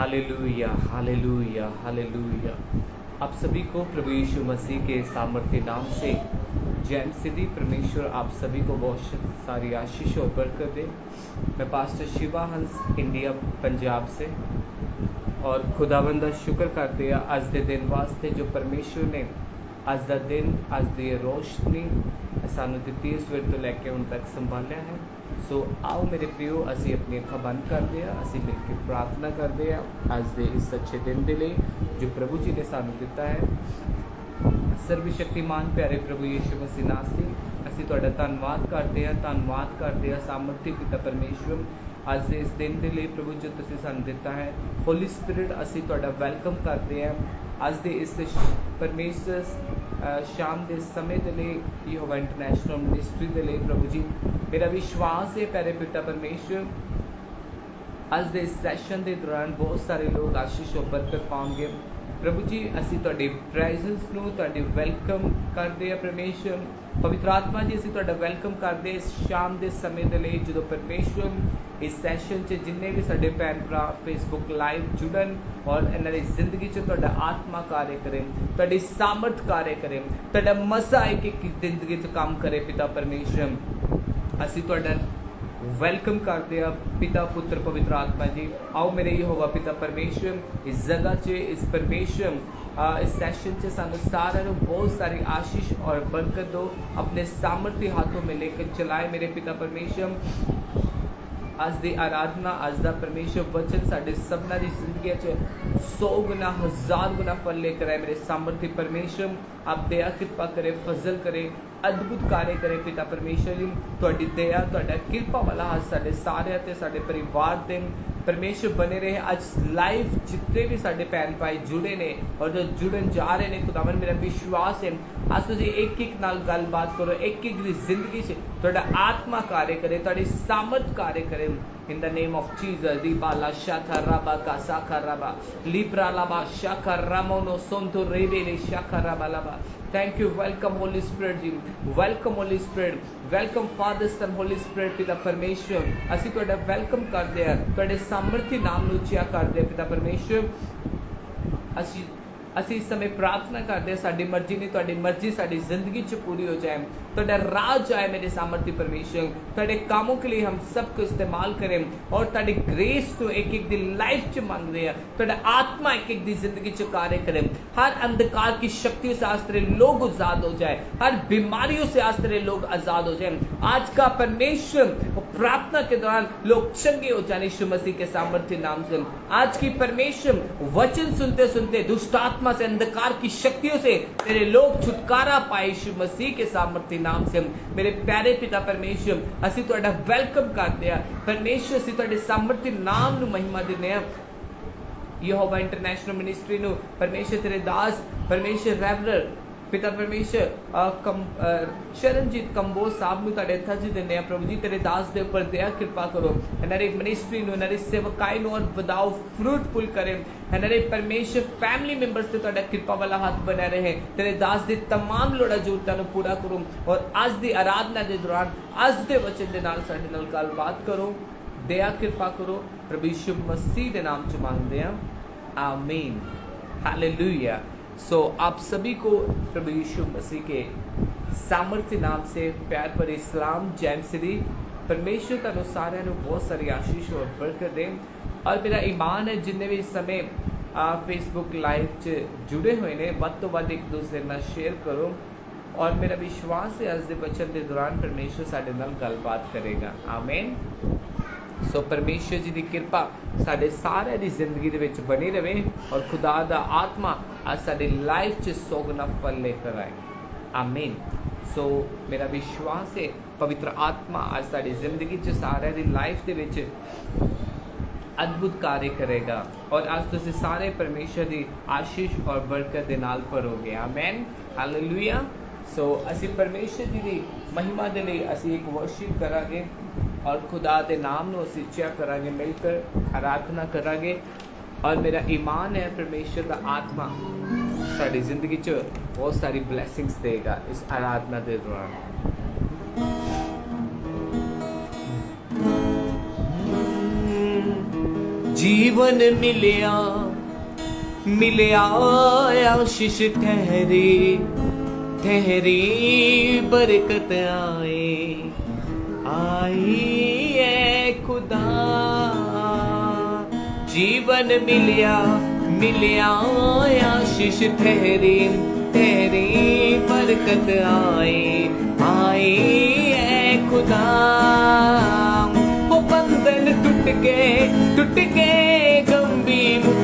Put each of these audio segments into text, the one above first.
Hallelujah, hallelujah, hallelujah. आप सभी को प्रभु यीशु मसीह के सामर्थ्य नाम से जैन सिद्धि परमेश्वर आप सभी को बहुत सारी आशीष और बरकत दे। मैं पास्टर शिवा हंस इंडिया पंजाब से और खुदावंद दा शुक्र करते हैं अज दे दिन वास्ते जो परमेश्वर ने अज दा दिन अज दी रोशनी सानू दित्ती सवेर तो लैके हुण तक संभालिया है। सो आओ मेरे प्रियो असी अपनी अखा बंद करते हैं, असी मिलकर प्रार्थना करते हैं अज दे इस अच्छे दिन के लिए जो प्रभु जी ने सानू दिता है। सर्वशक्तिमान प्यारे प्रभु यीशु मसीह नासरी असी तुहाडा धन्नवाद करते हैं सामर्थ्य पिता परमेश्वर अज दे इस दिन के लिए प्रभु जो तुसीं सानू दिता है। होली स्पिरिट असी तुहाडा वेलकम करते हैं अज दे इस परमेश्वर शाम के समय के लिए यहोवा इंटरनेशनल मिनिस्ट्री के लिए प्रभु जी मेरा विश्वास है प्यारे पिता परमेश्वर अज दे इस सैशन के दौरान बहुत सारे लोग आशीष और बरकत पाएंगे। प्रभु जी असी तुहाडे प्रेजेंस नूं तुहाडे वेलकम करते हैं परमेश्वर पवित्र आत्मा जी असी तुहाडा वेलकम करते इस शाम के समय के लिए जो परमेश्वर इस सैशन च जिन्ने भी साडे भैन भरा फेसबुक लाइव जुड़न और इन्हां दी जिंदगी च तुहाडा आत्मा कार्य करे, तुहाडी सामर्थ कार्य करे, तुहाडा मसा एक एक जिंदगी च काम करे पिता परमेश्वर असी तुहाडा वेलकम करते हैं पिता पुत्र पवित्र आत्मा जी। आओ मेरे यहोवा पिता परमेश्वर इस जगह च इस परमेश्वर इस सैशन से सानू सारे बहुत सारी आशीष और बरकत दो, अपने सामर्थ्य हाथों में लेकर चलाए मेरे पिता परमेश्वर। अज दी आराधना अज दा परमेश्वर वचन साडे सबना दी जिंदगी च 100 गुना 1000 गुना फल लेकर आए मेरे सामर्थ्य परमेश्वर। आप दया कृपा करे, फजल करे, अद्भुत कार्य करे पिता परमेश्वर जी। तुहाडी दया तुहाडा कृपा वाला हाथ साडे सारे ते साडे परिवार दे परमेश्वर बने रहे। आज लाइव जितने भी साडे भैन भाई जुड़े ने और जो जुड़न जा रहे ने खुदावन मेरा विश्वास है आज तुसीं एक एक नाल गलबात करो, एक एक दी जिंदगी से तुहाडा आत्मा कार्य करे, तुहाडी सामर्थ कार्य करे in the name of Jesus. Dibala shaka raba kasaka raba libra laba shaka ramono sonto rebe shaka raba laba. Thank you. Welcome Holy Spirit ji. Welcome Holy Spirit. Welcome Father Son Holy Spirit पिता परमेश्वर असी तुहाडा welcome करते हैं, तुहाडे सामर्थ्य नाम नूं उच्चा करते हैं पिता परमेश्वर। असी इस समय प्रार्थना करते हैं साडी मर्जी नहीं तुहाडी मर्जी साडी जिंदगी च पूरी हो जाए, तुहाडा राज आए मेरे सामर्थ्य परमेश्वर। तुहाडे कामों के लिए हम सबको इस्तेमाल करें और तुहाडी ग्रेस को एक एक दी लाइफ च मांगते हैं, तुहाडा आत्मा एक एक दी जिंदगी च कार्य करें। हर अंधकार की शक्तियों से आज तेरे लोग आजाद हो जाए, हर बीमारियों से आज तेरे लोग आजाद हो जाए। आज का परमेश्वर प्रार्थना के दौरान लोग चंगे हो जाने यीशु मसीह के सामर्थ्य नाम से। आज की परमेश्वर वचन सुनते सुनते दुष्ट आत्मा से अंधकार की शक्तियों से तेरे लोग छुटकारा पाए यीशु मसीह के सामर्थ्य नाम से। मेरे प्यारे पिता परमेश्वर असी तुहाडा वेलकम करते हैं परमेश्वर, असी तुहाडे सामर्थ्य नाम नूं महिमा दिंदे हैं। यहोवा इंटरनेशनल मिनिस्ट्री नूं परमेश्वर तेरे दास परमेश्वर रेवरर पिता परमेश्वर शरणजीत कंबोज साहब नूं तुहाडे हत्थां च दिंदे आ प्रभु जी। तेरे दास दे उपर दया कृपा करो, इन्हां दी मिनिस्ट्री नूं इन्हां दी सेवकाई नूं और वधाओ, फ्रूटफुल करें। इन्हां दे परमेश्वर फैमिली मेंबर्स ते तुहाडा कृपा वाला हाथ बना रहे। तेरे दास दी तमाम लोड़ा जरूरतां नूं पूरा करो और अज दी आराधना दे दौरान अज दे वचन दे नाल साडे नाल गलबात करो, दया कृपा करो। प्रभु यीशु मसीह दे नाम च मांगदे आ, आमीन, हालेलुया। सो आप सभी को प्रभु यीशु मसीह के सामर्थ्य नाम से प्यार पर इस्लाम जैन सिद्धि परमेश्वर तुहानू सारिਆਂ ਨੂੰ बहुत सारी आशीष और बरकत दें। और मेरा ईमान है जिन्हें भी इस समय फेसबुक लाइव च जुड़े हुए ने वध तो वध एक दूसरे नाल शेयर करो और मेरा विश्वास है अज दे वचन के दौरान परमेश्वर साडे नाल गलबात करेगा, आमीन। सो परमेश्वर जी की कृपा साडे सारे दी जिंदगी दे विच बनी रहे और खुदा दा आत्मा आज साडी लाइफ च 100 गुना फल लेकर आए, आमीन। सो मेरा विश्वास है पवित्र आत्मा आज साडी जिंदगी च सारे दी लाइफ दे विच अद्भुत कार्य करेगा और आज तुसीं सारे परमेश्वर दी आशीष और बरकत दे नाल भरोगे, आमीन, हालेलुया। सो असी परमेश्वर जी दी महिमा दे लई असी एक वर्शिप करांगे और खुदा दे नाम नूं असीं उच्चा करांगे, मिलकर आराधना करांगे और मेरा ईमान है परमेश्वर का आत्मा साडी जिंदगी च बहुत सारी ब्लैसिंग्स देगा इस आराधना के दौरान। जीवन मिलिया मिलिया आशीष ठहरी ठहरी बरकत आई है खुदा। जीवन मिलिया मिलिया आशीष ठहरी ठहरी बरकत आई है खुदा। वो बंधन टूट गए गंभी मुक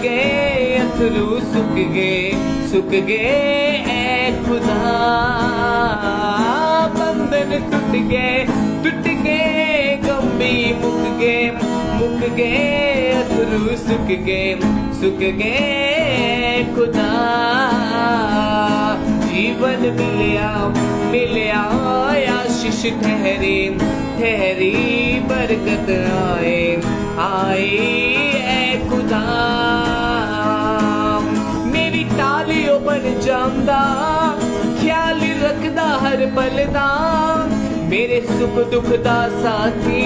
गए अथरू सुख गए ऐ खुदा। बंधन टूट गए गंभी मुक गए अथरू सुख गए खुदा। जीवन मिलिया आशीष ठहरी बरकत आई ऐ खुदा। मेरी टालियों बन जांदा ख्याल रखदा हर पल दा। मेरे सुख दुख दा साथी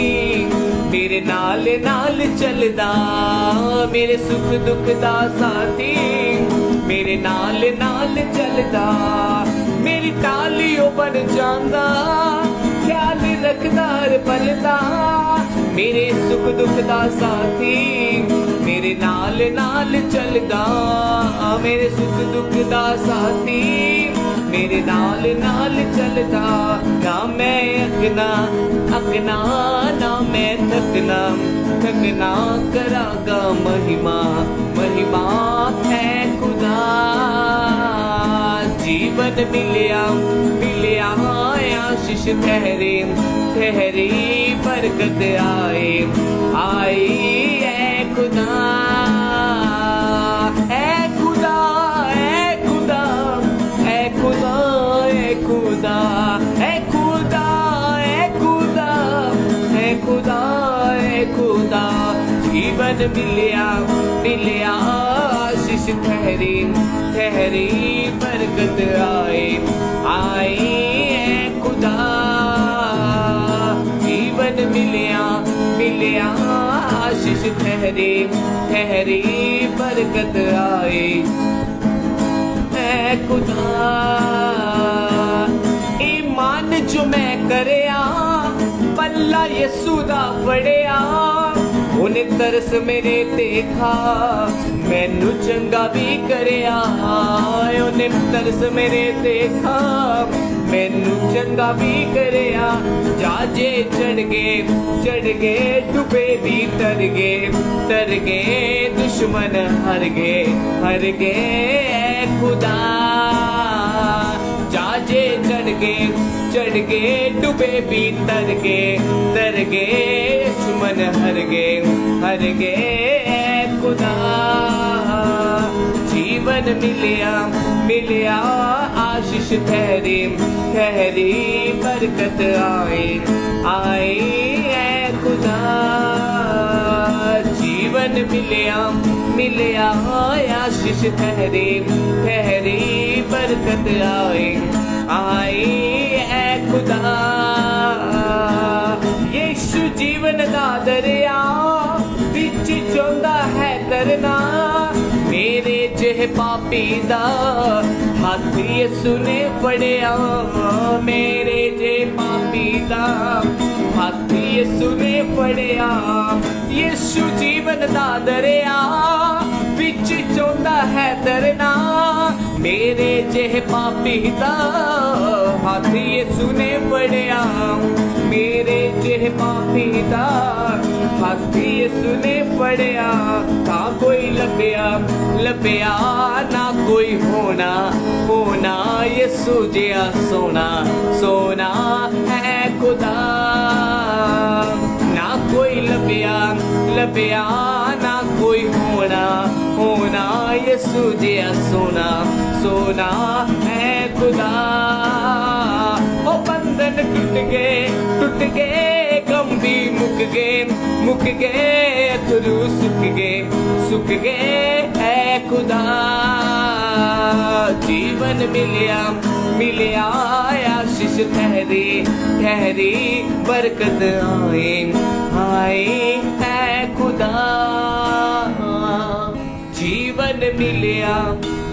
मेरे नाल चलदा। मेरे सुख दुख दा साथी मेरे नाल चलदा। मेरी टालियों बन जांदा ख्याल रखदा हर पल दा। मेरे सुख दुख दा साथी मेरे नाल चलदा। मेरे सुख दुख दा साथी मेरे नाल चलदा। ना मैं अकना ना मैं थकना करागा महिमा है खुदा। जीवन मिलिया आशीष ठहरी बरकत आई है खुदा। जीवन मिलिया आशीष ठहरी बरकत आई है खुदा। जीवन मिलिया आशीष ठहरी बरकत आई है खुदा। ईमान जो मैं करया पल्ला यसू दा फड़िया। उन्हें तरस मेरे देखा मैनू चंगा भी करया। उन्हें तरस मेरे देखा मैनू चंगा भी करया। जाजे चढ़ गए डूबे भी तर गए दुश्मन हर गए खुदा। जाजे चढ़ गए डूबे भी तर गए दुश्मन हर गए खुदा। जीवन मिलिया आशीष ठहरी बरकत आई है खुदा। जीवन मिलिया आशीष ठहरी बरकत आई है खुदा। यीशु जीवन दा दरिया बिच चौंदा है तरना। मेरे जेह पापी दा हाथ यीशु ने फड़िया। मेरे जे पापी दा हाथ यीशु ने फड़िया। यीशु जीवन दा दरिया बिच चौंदा है तरना। मेरे जेह पापी दा हाथ यीशु ने फड़िया। मेरे जेह पापी दा हाथ यीशु ने फड़िया। ना कोई लभ्या ना कोई होना यीशु जिया सोना है खुदा। ना कोई लभ्या ना कोई होना यीशु जिया सोना है खुदा। ओ बंधन टूट गए गंभी मुक गए अथरू सुख गए है खुदा। जीवन मिलिया आशीष ठहरी बरकत आई है खुदा। फल मिलिया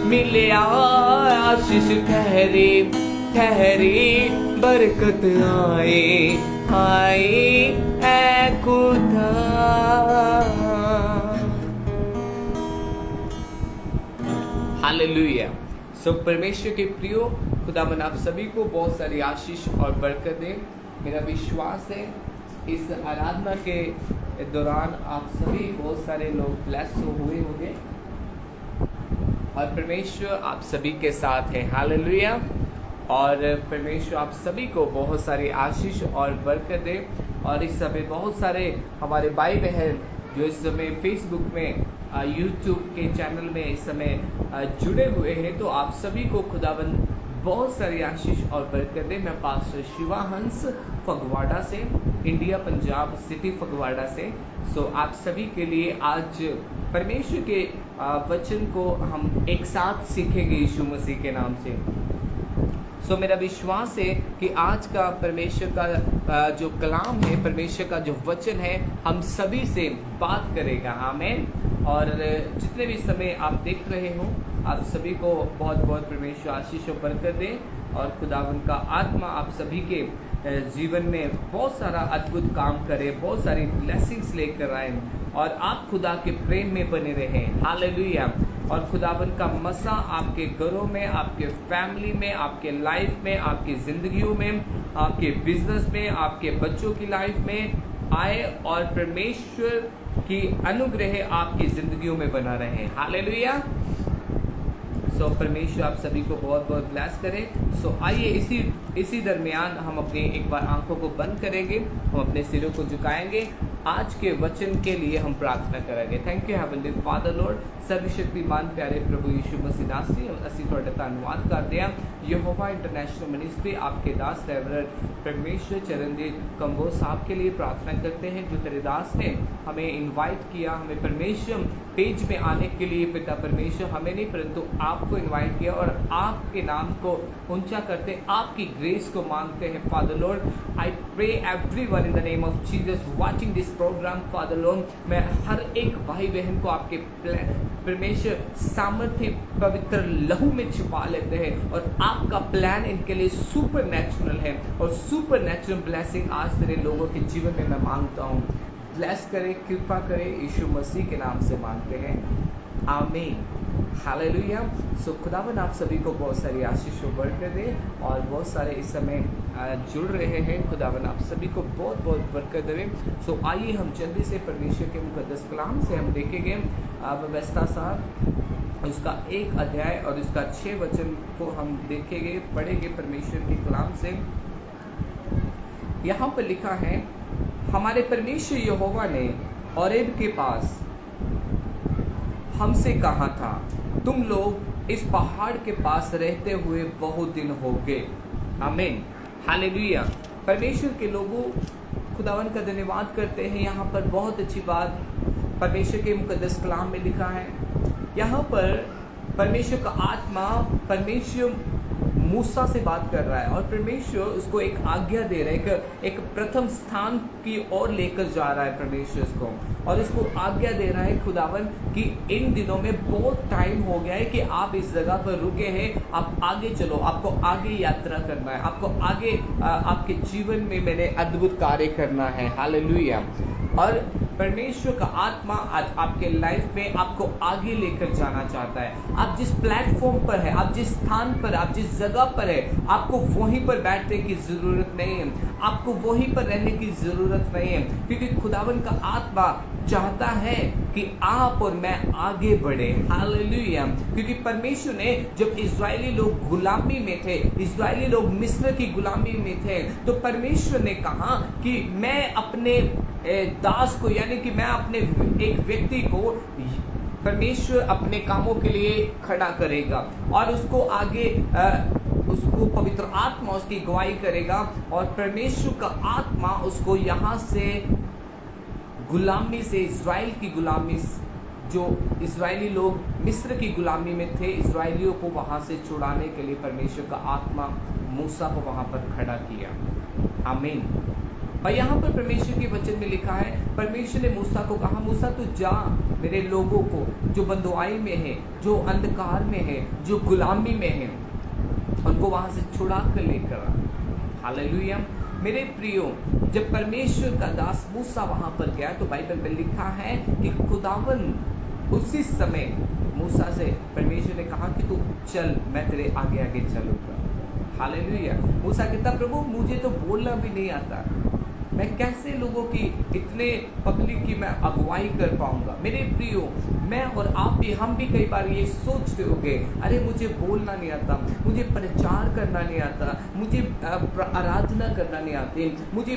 मिलिया, आशीष ठहरे ठहरे, बरकत आए आए ऐ खुदा। हालेलुया। सो परमेश्वर के प्रियो, खुदावन आप सभी को बहुत सारी आशीष और बरकत दे। मेरा विश्वास है इस आराधना के दौरान आप सभी बहुत सारे लोग ब्लेस हुए होंगे और परमेश्वर आप सभी के साथ है। हालेलुया। और परमेश्वर आप सभी को बहुत सारी आशीष और बरकत दे। और इस समय बहुत सारे हमारे भाई बहन जो इस समय फेसबुक में यूट्यूब के चैनल में इस समय जुड़े हुए हैं, तो आप सभी को खुदाबंद बहुत सारी आशीष और बरकत दे। मैं पास्टर शिवा हंस फगवाड़ा से, इंडिया पंजाब सिटी फगवाड़ा से। सो आप सभी के लिए आज परमेश्वर के वचन को हम एक साथ सीखेंगे यीशु मसीह के नाम से। सो मेरा विश्वास है कि आज का परमेश्वर का जो कलाम है, परमेश्वर का जो वचन है, हम सभी से बात करेगा। आमीन। और जितने भी समय आप देख रहे हो, आप सभी को बहुत बहुत परमेश्वर आशीष और बरकत दे। और खुदावन का आत्मा आप सभी के जीवन में बहुत सारा अद्भुत काम करे, बहुत सारी ब्लेसिंग्स लेकर आए और आप खुदा के प्रेम में बने रहें। हालेलुया। और खुदावन का मसा आपके घरों में, आपके फैमिली में, आपके लाइफ में, आपकी जिंदगियों में, आपके बिजनेस में, आपके बच्चों की लाइफ में आए और परमेश्वर की अनुग्रह आपकी जिंदगियों में बना रहे। हालेलुया। सो परमेश्वर आप सभी को बहुत बहुत ब्लेस करे। सो आइए इसी दरमियान हम अपनी एक बार आंखों को बंद करेंगे, हम अपने सिरों को झुकाएंगे, आज के वचन के लिए हम प्रार्थना करेंगे। Thank you heavenly father Lord, सर्वशक्तिमान प्यारे प्रभु यीशु मसीह दासी ਅਸੀਂ ਤੁਹਾਡਾ ਧੰਨਵਾਦ ਕਰਦੇ ਹਾਂ। यहोवा इंटरनेशनल मिनिस्ट्री आपके दास रेवरेंड परमेश्वर चरणजीत कंबो साहब के लिए प्रार्थना करते हैं, जो तेरे दास ने हमें इनवाइट किया, हमें परमेश्वर पेज में आने के लिए पिता परमेश्वर हमें नहीं परंतु आपको इनवाइट किया और आपके नाम को ऊंचा करते, आपकी ग्रेस को मांगते हैं father lord. I pray everyone in the name of Jesus watching this program father lord, मैं हर एक भाई बहन को आपके परमेश्वर सामर्थ्य पवित्र लहू में छुपा लेते हैं और आपका प्लान इनके लिए सुपर नेचुरल है और सुपर नेचुरल ब्लेसिंग आज तेरे लोगों के जीवन में मैं मांगता हूँ। ब्लेस करे, कृपा करे, यीशु मसीह के नाम से मांगते हैं, आमीन। हालेलुया। सो खुदावन आप सभी को बहुत सारी आशीष और बरकत दे और बहुत सारे इस समय जुड़ रहे हैं, खुदावन आप सभी को बहुत बहुत बरकत दे। सो आइए हम जल्दी से परमेश्वर के मुकद्दस कलाम से हम देखेंगे व्यवस्था साहब उसका 1 अध्याय और उसका 6 वचन को हम देखेंगे, पढ़ेंगे परमेश्वर के कलाम से। यहाँ पर लिखा है, हमारे परमेश्वर यहोवा ने ओरेब के पास हमसे कहा था, तुम लोग इस पहाड़ के पास रहते हुए बहुत दिन हो गए। आमीन। हालेलुया। परमेश्वर के लोगों खुदावन का धन्यवाद करते हैं। यहाँ पर बहुत अच्छी बात परमेश्वर के मुकद्दस कलाम में लिखा है। यहाँ पर परमेश्वर का आत्मा परमेश्वर मूसा से बात कर रहा है और परमेश्वर उसको एक आज्ञा दे रहा है, एक प्रथम स्थान की ओर लेकर जा रहा है परमेश्वर उसको, और इसको आज्ञा दे रहा है खुदावन कि इन दिनों में बहुत टाइम हो गया है कि आप इस जगह पर रुके हैं, आप आगे चलो, आपको आगे यात्रा करना है, आपको आगे आपके जीवन में मैंने अद्भुत कार्य करना है। हालेलुया। और परमेश्वर का आत्मा आज आपके लाइफ में आपको आगे लेकर जाना चाहता है। आप जिस प्लेटफॉर्म पर है, आप जिस स्थान पर, आप जिस जगह पर है, आपको वहीं पर बैठने की जरूरत नहीं है, आपको वहीं पर रहने की जरूरत नहीं है, क्योंकि खुदावन का आत्मा चाहता है कि आप और मैं आगे बढ़े। हालेलुया। क्योंकि परमेश्वर ने जब इजरायली लोग गुलामी में थे, इजरायली लोग मिस्र की गुलामी में थे, तो परमेश्वर ने कहा कि मैं अपने दास को, यानी कि मैं अपने एक व्यक्ति को परमेश्वर अपने कामों के लिए खड़ा करेगा और उसको आगे उसको पवित्र आत्मा उसकी गवाही करेगा और परमेश्वर का आत्मा उसको यहाँ से गुलामी से, इजराइल की गुलामी, जो इजरायली लोग मिस्र की गुलामी में थे, इजरायलियों को वहाँ से छुड़ाने के लिए परमेश्वर का आत्मा मूसा को वहाँ पर खड़ा किया। आमीन। और यहाँ पर परमेश्वर के वचन में लिखा है, परमेश्वर ने मूसा को कहा, मूसा तू जा मेरे लोगों को जो बंदुआई में है, जो अंधकार में है, जो गुलामी में है, उनको वहां से छुड़ा कर लेकर आ। हालेलुया। मेरे प्रियो, जब परमेश्वर का दास मूसा वहां पर गया तो बाइबल में लिखा है कि खुदावन उसी समय मूसा से परमेश्वर ने कहा कि तू चल, मैं तेरे आगे आगे चलूंगा। हालेलुया। मूसा कहता प्रभु मुझे तो बोलना भी नहीं आता, मैं कैसे लोगों की इतने पब्लिक की मैं अगुवाई कर पाऊंगा। मेरे प्रियो, मैं और आप भी, हम भी कई बार ये सोचते होंगे, अरे मुझे बोलना नहीं आता, मुझे प्रचार करना नहीं आता, मुझे आराधना करना नहीं आती, मुझे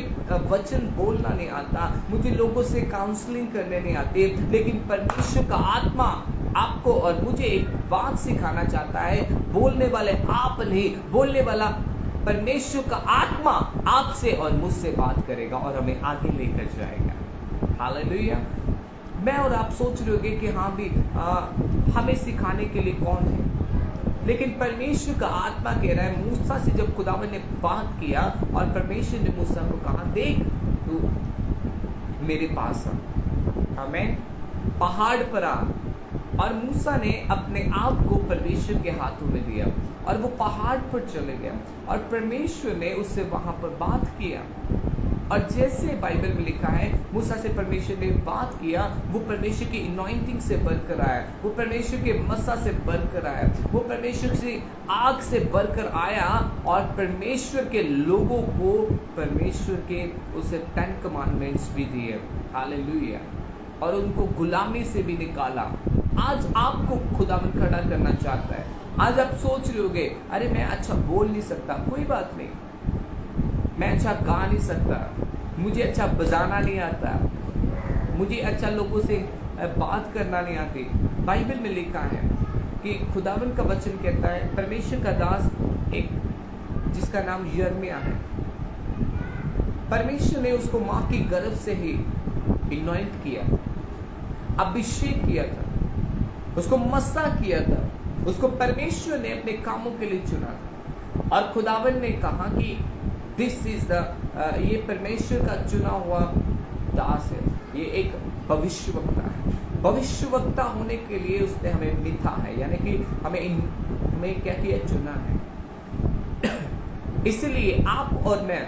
वचन बोलना नहीं आता, मुझे लोगों से काउंसलिंग करने नहीं आती। लेकिन परमेश्वर का आत्मा आपको और मुझे एक बात सिखाना चाहता है, बोलने वाले आप नहीं, बोलने वाला परमेश्वर का आत्मा आपसे और मुझसे बात करेगा और हमें आगे लेकर जाएगा। हालेलुया। मैं और आप सोच रहे होंगे कि हाँ भी हमें सिखाने के लिए कौन है, लेकिन परमेश्वर का आत्मा कह रहा है, मूसा से जब खुदावन ने बात किया और परमेश्वर ने मूसा को कहा देख तू मेरे पास आ, आमीन, पहाड़ पर आ। और मूसा ने अपने आप को परमेश्वर के हाथों में दिया और वो पहाड़ पर चले गया और परमेश्वर ने उससे वहां पर बात किया। और जैसे बाइबल में लिखा है, मूसा से परमेश्वर ने बात किया, वो परमेश्वर की अनॉइंटिंग से बढ़कर आया, वो परमेश्वर के मसा से बढ़कर आया, वो परमेश्वर की आग से बढ़कर आया और परमेश्वर के लोगों को परमेश्वर के उसे 10 कमांडमेंट्स भी दिए। हालेलुया। और उनको गुलामी से भी निकाला। आज आपको खुदावन खड़ा करना चाहता है। आज आप सोच रहे होगे, अरे मैं अच्छा बोल नहीं सकता, कोई बात नहीं, मैं अच्छा गा नहीं सकता, मुझे अच्छा बजाना नहीं आता, मुझे अच्छा लोगों से बात करना नहीं आती। बाइबल में लिखा है कि खुदावन का वचन कहता है, परमेश्वर का दास एक जिसका नाम यिर्मयाह है, परमेश्वर ने उसको माँ की गर्भ से ही इनॉइंट किया, अभिषेक किया था, उसको मसा किया था, उसको परमेश्वर ने अपने कामों के लिए चुना था। और खुदावन ने कहा कि दिस इज द ये परमेश्वर का चुना हुआ दास है, ये एक भविष्यवक्ता है। भविष्यवक्ता होने के लिए उसने हमें मिथा है, यानी कि हमें क्या किया, चुना है। इसलिए आप और मैं,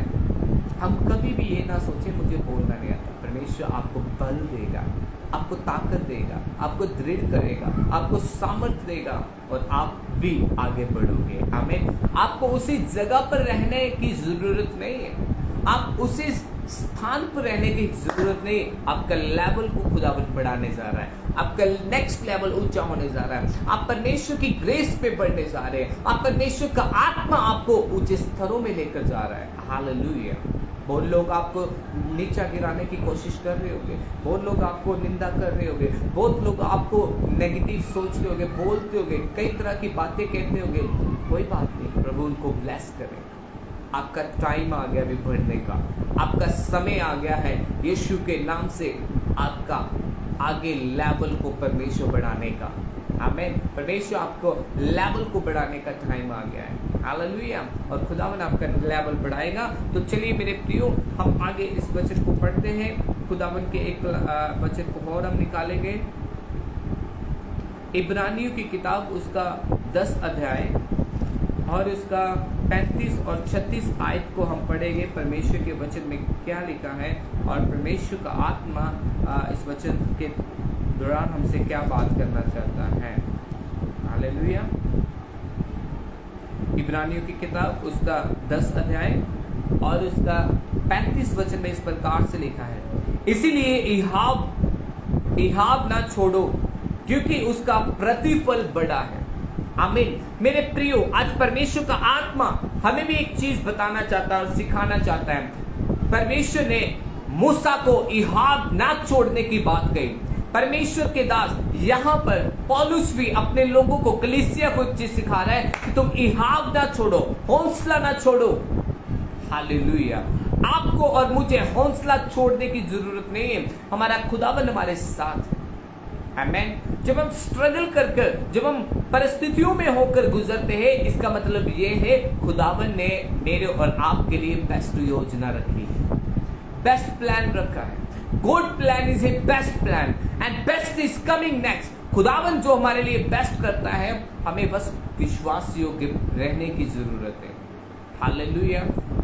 हम कभी भी ये ना सोचे मुझे बोलना नहीं आता। परमेश्वर आपको बल देगा, आपको ताकत देगा, आपको दृढ़ करेगा, आपको सामर्थ्य देगा और आप भी आगे बढ़ोगे। आमीन। आपको उसी जगह पर रहने की जरूरत नहीं है, आप उसी स्थान पर रहने की जरूरत नहीं। आपका लेवल को खुदावन बढ़ाने जा रहा है, आपका नेक्स्ट लेवल ऊंचा होने जा रहा है, आप परमेश्वर की ग्रेस पे बढ़ने जा रहे हैं, आप परमेश्वर का आत्मा आपको ऊंचे स्तरों में लेकर जा रहा है। हालेलुया। बहुत लोग आपको नीचा गिराने की कोशिश कर रहे होंगे, बहुत लोग आपको निंदा कर रहे होंगे, बहुत लोग आपको नेगेटिव सोच रहे होंगे, बोलते होंगे, कई तरह की बातें कहते होंगे। कोई बात नहीं, प्रभु उनको ब्लेस करें। आपका टाइम आ गया अभी बढ़ने का, आपका समय आ गया है यीशु के नाम से आपका आगे लेवल को परमेश्वर बढ़ाने का। आमीन। परमेश्वर आपको लेवल को बढ़ाने का टाइम आ गया है। हालेलुया। और खुदावन आपका लेवल बढ़ाएगा। तो चलिए मेरे प्रियो, हम आगे इस वचन को पढ़ते हैं। खुदावन के एक वचन को और हम निकालेंगे, इब्रानियों की किताब उसका 10 अध्याय और उसका 35 और 36 आयत को हम पढ़ेंगे। परमेश्वर के वचन में क्या लिखा है और परमेश्वर का आत्मा इस वचन के दौरान हमसे क्या बात करना चाहता है। हालेलुया। इब्रानियों की किताब उसका 10 अध्याय और उसका 35 वचन में इस प्रकार से लिखा है, इसीलिए इहाब ना छोड़ो क्योंकि उसका प्रतिफल बड़ा है। आमीन। मेरे प्रियो, आज परमेश्वर का आत्मा हमें भी एक चीज बताना चाहता है और सिखाना चाहता है। परमेश्वर ने मूसा को इहाब ना छोड़ने की बात कही। परमेश्वर के दास यहाँ पर पौलुस भी अपने लोगों को, कलीसिया को एक चीज सिखा रहा है कि तुम इहाब ना छोड़ो, हौसला ना छोड़ो। हालेलुया। आपको और मुझे हौसला छोड़ने की जरूरत नहीं है, हमारा खुदावन हमारे साथ है। आमीन। जब हम स्ट्रगल कर जब हम परिस्थितियों में होकर गुजरते हैं, इसका मतलब ये है खुदावन ने मेरे और आपके लिए बेस्ट योजना रखी है, बेस्ट प्लान रखा है। God plan is a best plan and best is coming next. खुदावन जो हमारे लिए बेस्ट करता है, हमें बस विश्वास योग्य रहने की जरूरत है। हालेलुया।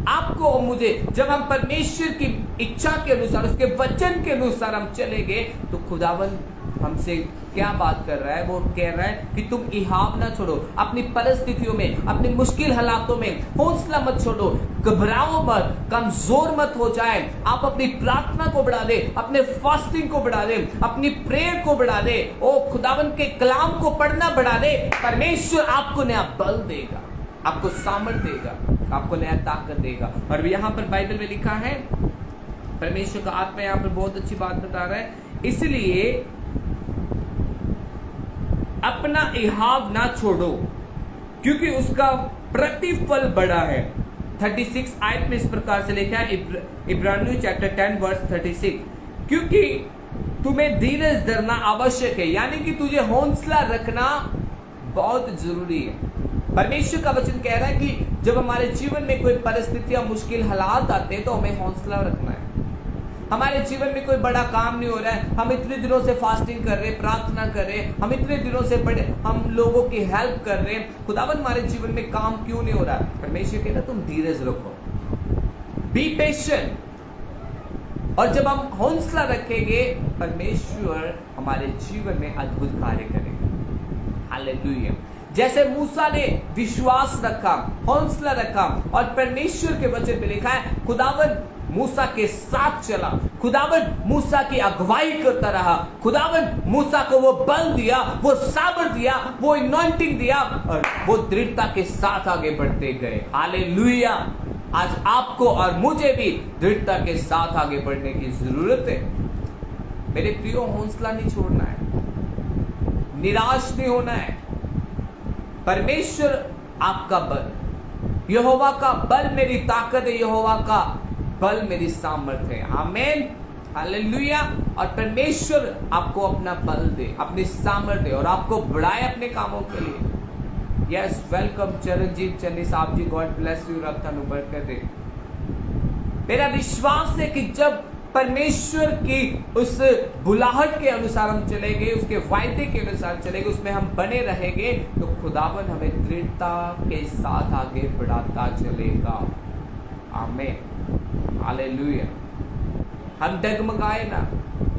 आपको और मुझे जब हम परमेश्वर की इच्छा के अनुसार, उसके वचन के अनुसार हम चलेंगे, तो खुदावन हमसे क्या बात कर रहा है? वो कह रहा है कि तुम इहाव ना छोड़ो, अपनी परिस्थितियों में, अपनी मुश्किल हालातों में हौसला मत छोड़ो, घबराओ मत, कमजोर मत हो जाए। आप अपनी प्रार्थना को बढ़ा दे, अपने फास्टिंग को बढ़ा दे, अपनी प्रेयर को बढ़ा दे, ओ खुदावन के कलाम को पढ़ना बढ़ा दे। परमेश्वर आपको नया बल देगा, आपको सामर्थ देगा, आपको नया ताकत देगा। और यहाँ पर बाइबल में लिखा है, परमेश्वर का आत्मा यहाँ पर बहुत अच्छी बात बता रहा है, इसलिए अपना इहाव ना छोड़ो क्योंकि उसका प्रतिफल बड़ा है। 36 आयत में इस प्रकार से लिखा है, इब्रानियों चैप्टर 10 वर्स 36, क्योंकि तुम्हें धीरज धरना आवश्यक है, यानी कि तुझे हौसला रखना बहुत जरूरी है। परमेश्वर का वचन कह रहा है कि जब हमारे जीवन में कोई परिस्थितियां, मुश्किल हालात आते हैं, तो हमें हौसला रखना है। हमारे जीवन में कोई बड़ा काम नहीं हो रहा है, हम इतने दिनों से फास्टिंग कर रहे हैं, प्रार्थना कर रहे हैं, हम इतने दिनों से बड़े हम लोगों की हेल्प कर रहे हैं, खुदावन हमारे जीवन में काम क्यों नहीं हो रहा? परमेश्वर कहता तुम धीरज रखो, बी पेशेंट। और जब हम हौसला रखेंगे, परमेश्वर हमारे जीवन में अद्भुत कार्य करेगा। हालेलुया। जैसे मूसा ने विश्वास रखा, हौसला रखा, और परमेश्वर के वचन में लिखा है खुदावन मूसा के साथ चला, खुदावन मूसा की अगुवाई करता रहा, खुदावन मूसा को वो बल दिया, वो सामर्थ दिया, वो अनॉइंटिंग दिया, और वो दृढ़ता के साथ आगे बढ़ते गए। हालेलुया। आज आपको और मुझे भी दृढ़ता के साथ आगे बढ़ने की जरूरत है। मेरे प्रियो, हौसला नहीं छोड़ना है, निराश नहीं होना है। परमेश्वर आपका बल, यहोवा का बल मेरी ताकत है, यहोवा का बल मेरी सामर्थ है। आमीन, हालेलुया। और परमेश्वर आपको अपना बल दे, अपनी सामर्थ दे, और आपको बढ़ाए अपने कामों के लिए। यस, वेलकम चरणजीत चन्नी साहब जी, गॉड ब्लेस यू, रब तनु बरकत दे। मेरा विश्वास है कि जब परमेश्वर की उस बुलाहट के अनुसार हम चलेंगे, उसके वायदे के अनुसार चलेंगे, उसमें हम बने रहेंगे, तो खुदावन हमें दृढ़ता के साथ आगे बढ़ाता चलेगा। आमीन, हालेलुया। हम डगमगाए ना,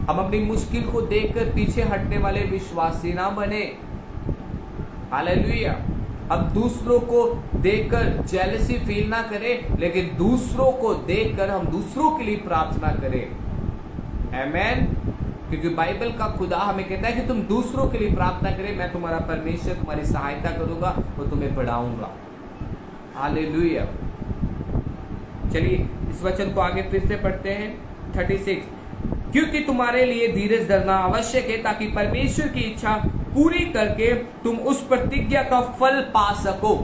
हम अपनी मुश्किल को देखकर पीछे हटने वाले विश्वासी ना बने। हालेलुया। हम दूसरों को देखकर जेलसी फील ना करें, लेकिन दूसरों को देखकर हम दूसरों के लिए प्रार्थना करें। आमीन। क्योंकि बाइबल का खुदा हमें कहता है कि तुम दूसरों के लिए प्रार्थना करें, मैं तुम्हारा परमेश्वर तुम्हारी सहायता करूंगा और तुम्हें बढ़ाऊंगा। हालेलुया। चलिए इस वचन को आगे फिर से पढ़ते हैं। 36, क्योंकि तुम्हारे लिए धीरज धरना आवश्यक है, ताकि परमेश्वर की इच्छा पूरी करके तुम उस प्रतिज्ञा का फल पा सको।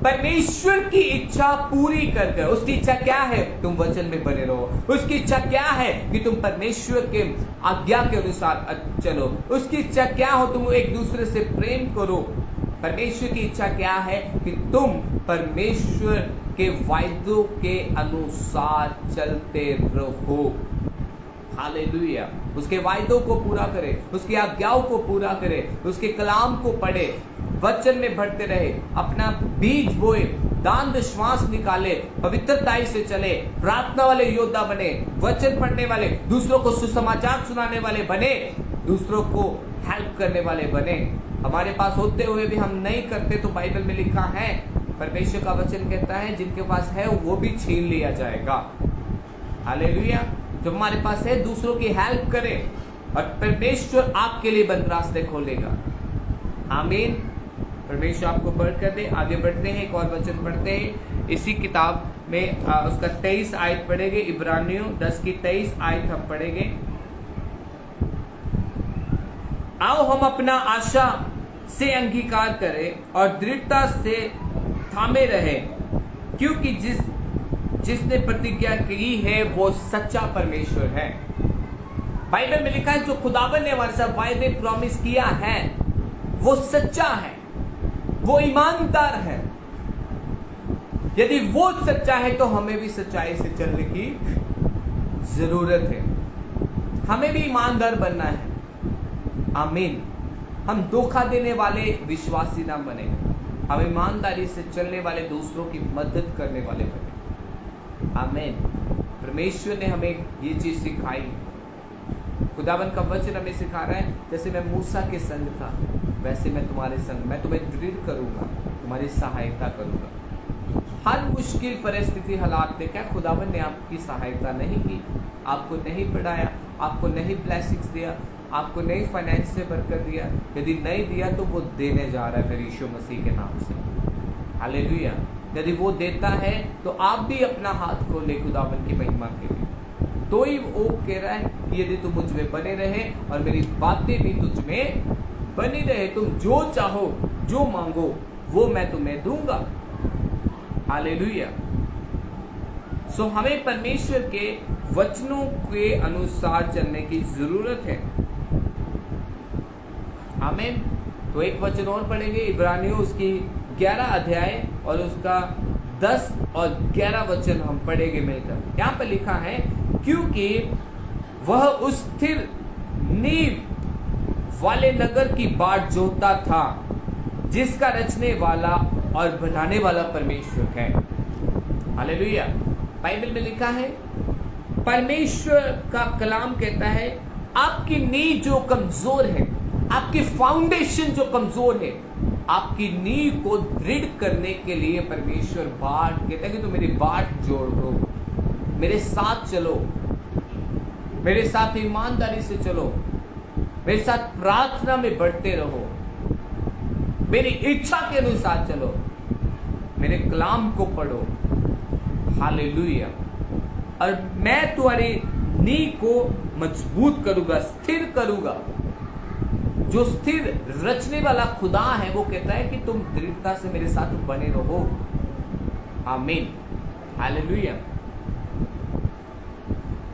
परमेश्वर की इच्छा पूरी करके, उसकी इच्छा क्या है? तुम वचन में बने रहो। उसकी इच्छा क्या है? कि तुम परमेश्वर के आज्ञा के अनुसार चलो। उसकी इच्छा क्या हो? तुम एक दूसरे से प्रेम करो। परमेश्वर की इच्छा क्या है? कि तुम परमेश्वर के वायदों के अनुसार चलते रहो। हालेलुया। उसके वायदों को पूरा करे, उसकी आज्ञाओं को पूरा करे, उसके कलाम को पढ़े, वचन में बढ़ते रहे, अपना बीज बोए, दान विश्वास निकाले, पवित्रताई से चले, प्रार्थना वाले योद्धा बने, वचन पढ़ने वाले, दूसरों को सुसमाचार सुनाने वाले बने, दूसरों को हेल्प करने वाले बने। हमारे पास होते हुए भी हम नहीं करते, तो बाइबल में लिखा है, परमेश्वर का वचन कहता है जिनके पास है वो भी छीन लिया जाएगा। हालेलुया। जो हमारे पास है दूसरों की हेल्प करें, और परमेश्वर आपके लिए बंद रास्ते खोलेगा। आमीन। परमेश्वर आपको बरकत दे। आगे बढ़ते हैं, एक और वचन पढ़ते हैं इसी किताब में, उसका 23 आयत पढ़ेंगे। इब्रानियों 10 की 23 आयत हम पढ़ेंगे। आओ हम अपना आशा से अंगीकार करें और दृढ़ता से थामे रहें, क्योंकि जिसने प्रतिज्ञा की है वो सच्चा परमेश्वर है। बाइबल में लिखा है जो खुदावन ने हमारे साथ वायदे प्रॉमिस किया है वो सच्चा है, वो ईमानदार है। यदि वो सच्चा है तो हमें भी सच्चाई से चलने की जरूरत है। हमें भी ईमानदार बनना है। आमीन। हम धोखा देने वाले विश्वासी ना बने, हम ईमानदारी से चलने वाले, दूसरों की मदद करने वाले बने। आमीन। परमेश्वर ने हमें ये चीज सिखाई। खुदावन का वचन हमें सिखा रहा है, जैसे मैं मूसा के संग था वैसे मैं तुम्हारे संग, मैं तुम्हें दृढ़ करूंगा, तुम्हारी सहायता करूंगा। हर मुश्किल परिस्थिति हालात में क्या खुदावन ने आपकी सहायता नहीं की? आपको नहीं बढ़ाया, आपको नहीं ब्लेसिंग्स दिया, आपको नहीं फाइनेंस से बरकत दिया? यदि नहीं दिया तो वो देने जा रहा है फिर यीशु मसीह के नाम से। हालेलुया। यदि वो देता है तो आप भी अपना हाथ खोले खुदावन की महिमा के लिए। तो ही वो कह रहा है कि यदि तुम मुझ में बने रहे और मेरी बातें भी तुझ में बनी रहे, तुम जो चाहो जो मांगो वो मैं तुम्हें दूंगा। हालेलुया। सो हमें परमेश्वर के वचनों के अनुसार चलने की जरूरत है। आमीन। तो एक वचन और पढ़ेंगे, इब्रानियों उसकी 11 अध्याय और उसका 10 और 11 वचन हम पढ़ेंगे मिलकर। यहाँ पर लिखा है, क्योंकि वह उस स्थिर नींव वाले नगर की बाट जोता था जिसका रचने वाला और बनाने वाला परमेश्वर है। हालेलुया। बाइबल में लिखा है, परमेश्वर का कलाम कहता है, आपकी नींव जो कमजोर है, आपकी फाउंडेशन जो कमजोर है, आपकी नींव को दृढ़ करने के लिए परमेश्वर बाट कहता है कि तुम मेरी बाट जोड़ो, मेरे साथ चलो, मेरे साथ ईमानदारी से चलो, मेरे साथ प्रार्थना में बढ़ते रहो, मेरी इच्छा के अनुसार चलो, मेरे कलाम को पढ़ो। हालेलुया। और मैं तुम्हारी नींव को मजबूत करूंगा, स्थिर करूंगा। जो स्थिर रचने वाला खुदा है वो कहता है कि तुम दृढ़ता से मेरे साथ बने रहो। आमीन। हालेलुया।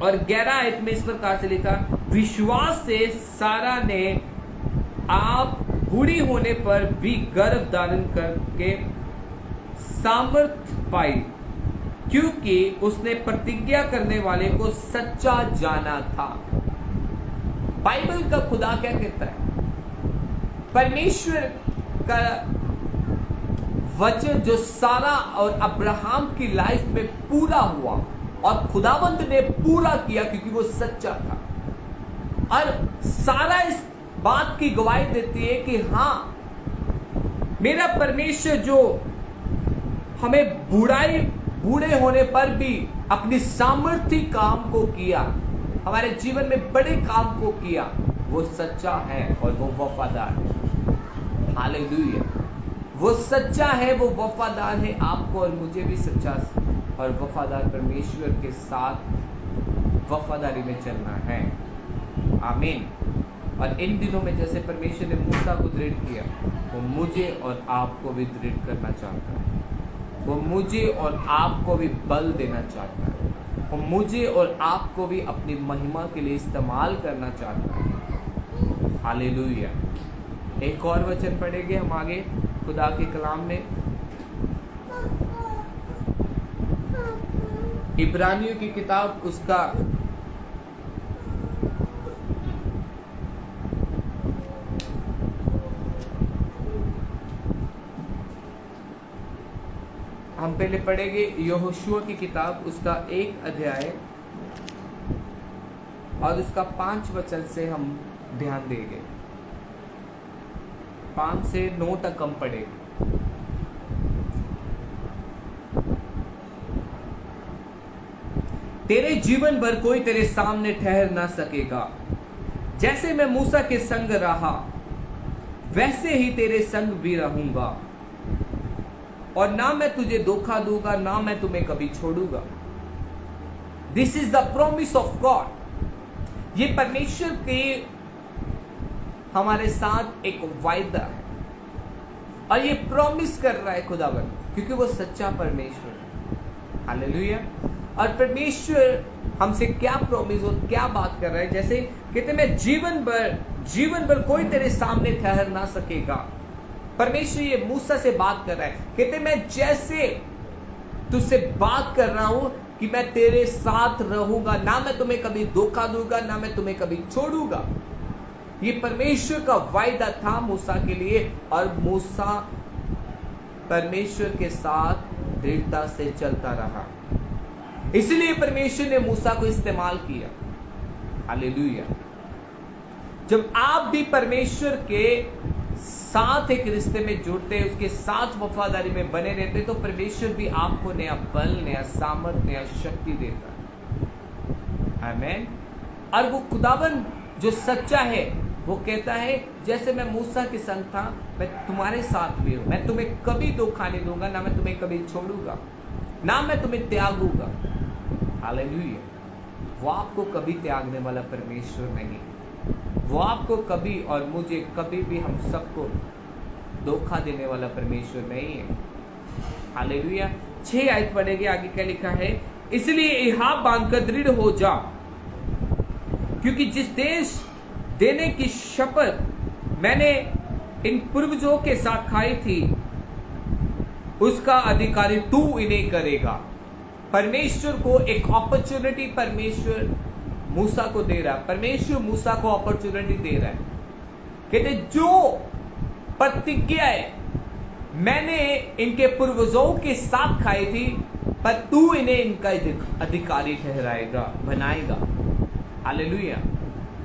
और 11 आयत में इस प्रकार से लिखा, विश्वास से सारा ने आप बूढ़ी होने पर भी गर्भ धारण करके सामर्थ पाई, क्योंकि उसने प्रतिज्ञा करने वाले को सच्चा जाना था। बाइबल का खुदा क्या कहता है? परमेश्वर का वचन जो सारा और अब्राहम की लाइफ में पूरा हुआ और खुदावंत ने पूरा किया क्योंकि वो सच्चा था। और सारा इस बात की गवाही देती है कि हाँ, मेरा परमेश्वर जो हमें बूढ़े होने पर भी अपनी सामर्थ्य काम को किया, हमारे जीवन में बड़े काम को किया, वो सच्चा है और वो वफादार है। हालेलुया। वो सच्चा है, वो वफादार है। आपको और मुझे भी सच्चा और वफादार परमेश्वर के साथ वफादारी में चलना है। आमीन। और इन दिनों में जैसे परमेश्वर ने मूसा को दृढ़ किया, वो मुझे और आपको भी दृढ़ करना चाहता है। वो मुझे और आपको भी बल देना चाहता है। वो मुझे और आपको भी अपनी महिमा के लिए इस्तेमाल करना चाहता है। हालेलुया। एक और वचन पढ़ेंगे हम आगे खुदा के कलाम में, इब्रानियों की किताब उसका हम पहले पढ़ेंगे यहोशुआ की किताब उसका 1 अध्याय और उसका 5 वचन से हम ध्यान देंगे। 5 से 9 तक हम पढ़ेंगे। तेरे जीवन भर कोई तेरे सामने ठहर ना सकेगा। जैसे मैं मूसा के संग रहा वैसे ही तेरे संग भी रहूंगा, और ना मैं तुझे धोखा दूंगा, ना मैं तुम्हें कभी छोड़ूंगा। This is the promise of God. ये परमेश्वर के हमारे साथ एक वायदा है और ये प्रॉमिस कर रहा है खुदावन, क्योंकि वो सच्चा परमेश्वर है। हालेलुया। और परमेश्वर हमसे क्या प्रॉमिस और क्या बात कर रहा है? जैसे कहते मैं जीवन भर कोई तेरे सामने ठहर ना सकेगा। परमेश्वर ये मूसा से बात कर रहा है, कहते मैं जैसे तुझसे बात कर रहा हूं कि मैं तेरे साथ रहूंगा, ना मैं तुम्हें कभी धोखा दूंगा, ना मैं तुम्हें कभी छोड़ूंगा। ये परमेश्वर का वायदा था मूसा के लिए, और मूसा परमेश्वर के साथ दृढ़ता से चलता रहा। इसलिए परमेश्वर ने मूसा को इस्तेमाल किया। हालेलुया। जब आप भी परमेश्वर के साथ एक रिश्ते में जुड़ते, उसके साथ वफादारी में बने रहते, तो परमेश्वर भी आपको नया बल, नया सामर्थ, नया शक्ति देता है। आमीन। और वो खुदावन जो सच्चा है, वो कहता है जैसे मैं मूसा के संग था, मैं तुम्हारे साथ भी हूं। मैं तुम्हें कभी धोखा नहीं दूंगा, ना मैं तुम्हें कभी छोड़ूंगा, ना मैं तुम्हें त्यागूंगा। हालेलुया। वो आपको कभी त्यागने वाला परमेश्वर नहीं। वो आपको कभी और मुझे कभी भी, हम सबको धोखा देने वाला परमेश्वर नहीं है। हालेलुया। 6 आयत पढ़ेंगे, आगे क्या लिखा है। इसलिए इहाब बांधकर दृढ़ हो जा, क्योंकि जिस देश देने की शपथ मैंने इन पूर्वजों के साथ खाई थी, उसका अधिकारी तू इन्हें करेगा। परमेश्वर को एक अपॉर्चुनिटी परमेश्वर मूसा को दे रहा है। परमेश्वर मूसा को अपॉर्चुनिटी दे रहा है। कहते जो प्रतिज्ञाएं मैंने इनके पूर्वजों के साथ खाई थी, पर तू इन्हें इनका अधिकारी ठहराएगा, बनाएगा। हालेलुया।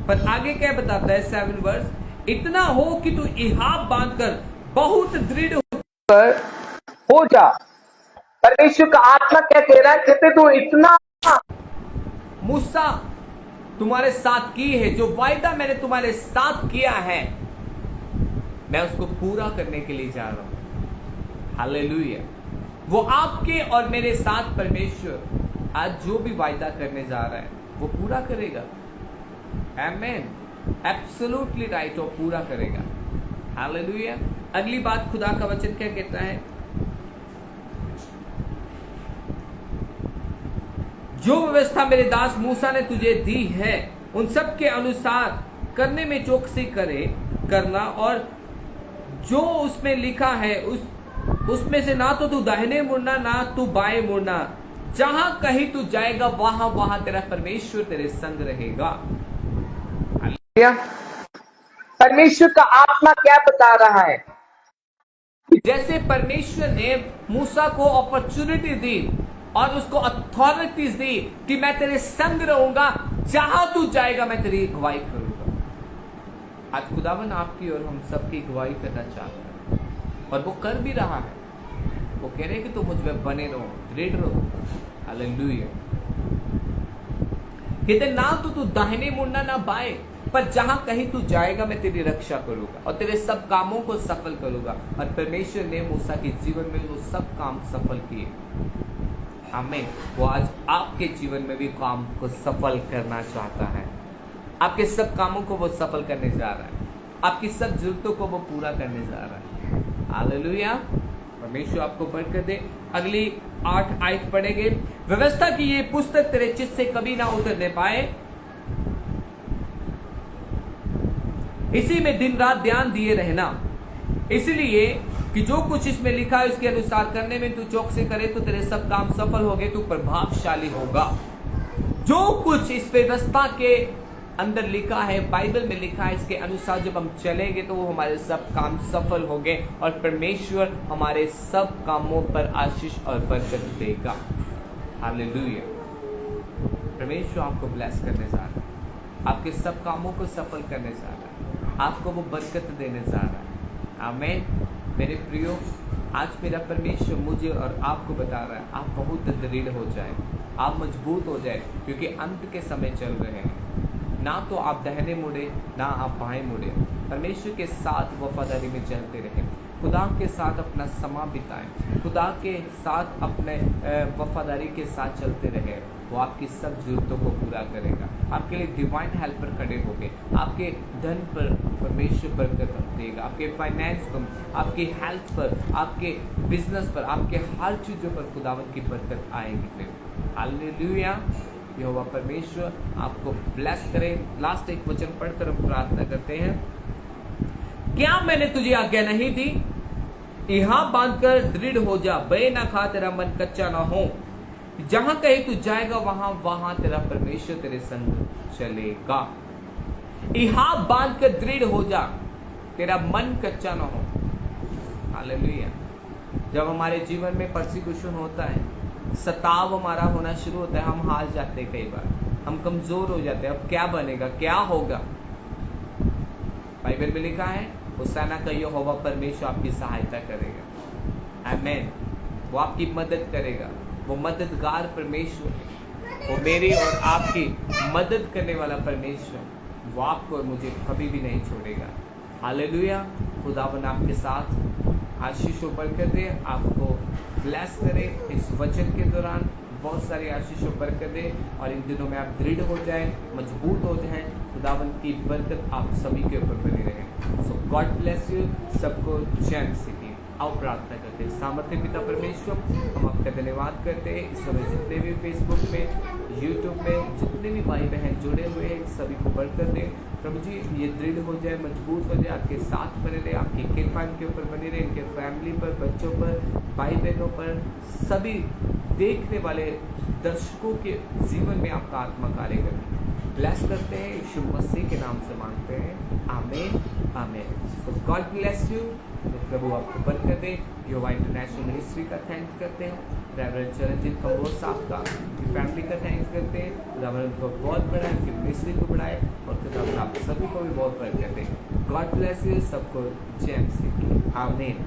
पर आगे क्या बताता है 7 वर्ष, इतना हो कि तू इहाब बांधकर बहुत दृढ़ हो जा। परमेश्वर का आत्मा क्या कह रहा है? कहते तू इतना, मूसा तुम्हारे साथ की है, जो वायदा मैंने तुम्हारे साथ किया है, मैं उसको पूरा करने के लिए जा रहा हूं। हालेलुया। वो आपके और मेरे साथ परमेश्वर आज जो भी वायदा करने जा रहा है, वो पूरा करेगा। आमेन। एब्सोल्युटली राइट, वो पूरा करेगा। हालेलुया। अगली बात, खुदा का वचन क्या कहता है? जो व्यवस्था मेरे दास मूसा ने तुझे दी है, उन सब के अनुसार करने में चौकसी करना, और जो उसमें लिखा है उसमें से ना तो तू दाहिने मुड़ना, ना तू बाएं मुड़ना। जहां कहीं तू जाएगा, वहां वहां तेरा परमेश्वर तेरे संग रहेगा। परमेश्वर का आत्मा क्या बता रहा है? जैसे परमेश्वर ने मूसा को अपॉर्चुनिटी दी और उसको अथॉरिटीज दी कि मैं तेरे संग रहूंगा, जहां तू जाएगा मैं तेरी अगुवाई करूंगा। आज खुदावन आपकी और हम सबकी अगुवाई करना चाहता है, और वो कर भी रहा है। वो कह रहे कि तुम मुझ में बने रहो, दृढ़ रहो। हालेलुया। कहते ना तो तू दाहिने मुड़ना, ना बाएं, पर जहां कहीं तू जाएगा मैं तेरी रक्षा करूंगा और तेरे सब कामों को सफल करूंगा। और परमेश्वर ने मूसा के जीवन में वो सब काम सफल किए। आमीन। वो आज आपके जीवन में भी काम को सफल करना चाहता है। आपके सब कामों को वो सफल करने जा रहा है। आपकी सब जरूरतों को वो पूरा करने जा रहा है। हालेलुया। परमेश्वर आपको बरकत दे। अगली 8 आयत पढ़ेंगे। व्यवस्था की ये पुस्तक तेरे चित्त से कभी ना उतरने पाए, इसी में दिन रात ध्यान दिए रहना, इसलिए कि जो कुछ इसमें लिखा है उसके अनुसार करने में तू चौकसी करे, तो तेरे सब काम सफल होंगे, तू प्रभावशाली होगा। जो कुछ इस व्यवस्था के अंदर लिखा है, बाइबल में लिखा है, इसके अनुसार जब हम चलेंगे तो वो हमारे सब काम सफल होंगे, और परमेश्वर हमारे सब कामों पर आशीष और बरकत देगा। हालेलुया। परमेश्वर आपको ब्लेस करने जा रहा है, आपके सब कामों को सफल करने जा रहा है, आपको वो बरकत देने जा रहा है। आमीन। मेरे प्रियो, आज मेरा परमेश्वर मुझे और आपको बता रहा है, आप बहुत दृढ़ हो जाए, आप मजबूत हो जाए, क्योंकि अंत के समय चल रहे हैं। ना तो आप दाहिने मुड़े, ना आप बाएं मुड़े। परमेश्वर के साथ वफादारी में चलते रहें, खुदा के साथ अपना समा बिताएं, खुदा के साथ अपने वफादारी के साथ चलते रहें। वो आपकी सब जरूरतों को पूरा करेगा। आपके लिए डिवाइन हेल्पर खड़े होंगे। आपके धन पर परमेश्वर बरकत देगा, आपके फाइनेंस पर, आपकी हेल्थ पर, आपके बिजनेस पर, आपके हर चीज़ों पर खुदावत की बरकत आएगी। फिर हालेलुया। यहोवा परमेश्वर आपको ब्लेस करे। लास्ट एक वचन पढ़कर हम प्रार्थना करते हैं। क्या मैंने तुझे आज्ञा नहीं दी? यहाँ बांधकर दृढ़ हो जा, बे ना खा, तेरा मन कच्चा ना हो। जहां कहीं तू जाएगा वहां वहां तेरा परमेश्वर तेरे संग चलेगा। यहाँ बांध कर दृढ़ हो जा, तेरा मन कच्चा ना हो। हालेलुया। जब हमारे जीवन में परसिक्यूशन होता है, सताव हमारा होना शुरू होता है, हम हार जाते हैं, कई बार हम कमजोर हो जाते हैं। अब क्या बनेगा, क्या होगा? बाइबल में लिखा है, होशाना का यहोवा परमेश्वर आपकी सहायता करेगा। आमीन। वो आपकी मदद करेगा। वो मददगार परमेश्वर है। वो मेरी और आपकी मदद करने वाला परमेश्वर, वो आपको और मुझे कभी भी नहीं छोड़ेगा। हालेलुया। खुदावन आपके साथ आशीष बरकत दे, आपको ब्लेस करे। इस वचन के दौरान बहुत सारी आशीष बरकत दे और इन दिनों में आप दृढ़ हो जाएं, मजबूत हो जाएं। खुदावन की बरकत आप सभी के ऊपर बनी रहे। सो गॉड ब्लेस यू। सबको जय मसीह की। आओ प्रार्थना करते हैं। सामर्थ्य पिता परमेश्वर, हम आपका धन्यवाद करते हैं। इस समय जितने भी फेसबुक में, यूट्यूब में जितने भी भाई बहन जुड़े हुए हैं, सभी को बरकत दें। प्रभु जी, ये दृढ़ हो जाए, मजबूत हो जाए, आपके साथ बने रहे, आपकी कृपा इनके ऊपर बनी रहे, इनके फैमिली पर, बच्चों पर, भाई बहनों पर, सभी देखने वाले दर्शकों के जीवन में आपका आत्मा कार्य करे। ब्लेस करते हैं, यीशु मसीह के नाम से मांगते हैं। आमीन, आमीन। सो गॉड ब्लेस यू। तो प्रभु आपको बरकत दे। यहोवा इंटरनेशनल मिनिस्ट्री का थैंक्स करते हैं। रेवरेंड चरणजीत कंबोज साहब का, उनकी फैमिली का थैंक्स करते हैं। खुदावन उनको बहुत बढ़ाए, उनकी मिनिस्ट्री को बढ़ाए और खुदावन आप सभी को भी बहुत बरकत दे। God bless you. सबको जय मसीह की। आमीन।